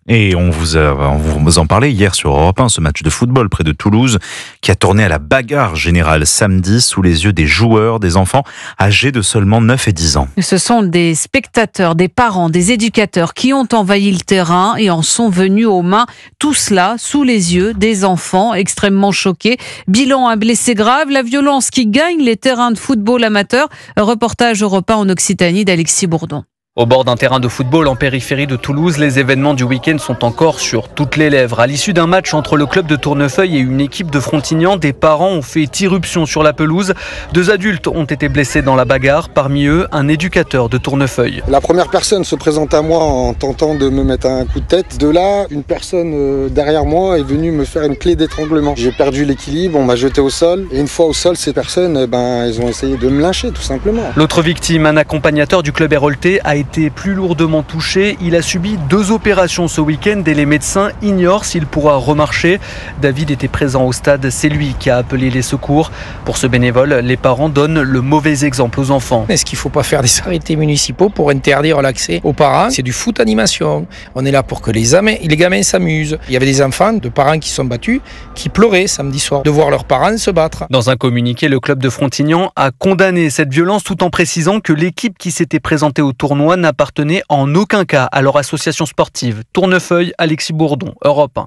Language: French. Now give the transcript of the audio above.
Et on vous en parlait hier sur Europe 1, ce match de football près de Toulouse qui a tourné à la bagarre générale samedi sous les yeux des joueurs, des enfants âgés de seulement 9 et 10 ans. Ce sont des spectateurs, des parents, des éducateurs qui ont envahi le terrain et en sont venus aux mains. Tout cela sous les yeux des enfants extrêmement choqués. Bilan, un blessé grave, la violence qui gagne les terrains de football amateurs. Reportage Europe 1 en Occitanie d'Alexis Bourdon. Au bord d'un terrain de football en périphérie de Toulouse, les événements du week-end sont encore sur toutes les lèvres. À l'issue d'un match entre le club de Tournefeuille et une équipe de Frontignan, des parents ont fait irruption sur la pelouse. 2 adultes ont été blessés dans la bagarre, parmi eux un éducateur de Tournefeuille. La première personne se présente à moi en tentant de me mettre un coup de tête. De là, une personne derrière moi est venue me faire une clé d'étranglement. J'ai perdu l'équilibre, on m'a jeté au sol. Et une fois au sol, ces personnes, elles ont essayé de me lyncher tout simplement. L'autre victime, un accompagnateur du club héroltais, a été plus lourdement touché. Il a subi 2 opérations ce week-end et les médecins ignorent s'il pourra remarcher. David était présent au stade, c'est lui qui a appelé les secours. Pour ce bénévole, les parents donnent le mauvais exemple aux enfants. Est-ce qu'il ne faut pas faire des arrêtés municipaux pour interdire l'accès aux parents? C'est du foot animation. On est là pour que les gamins s'amusent. Il y avait des enfants de parents qui sont battus, qui pleuraient samedi soir de voir leurs parents se battre. Dans un communiqué, le club de Frontignan a condamné cette violence tout en précisant que l'équipe qui s'était présentée au tournoi n'appartenait en aucun cas à leur association sportive. Tournefeuille, Alexis Bourdon, Europe 1.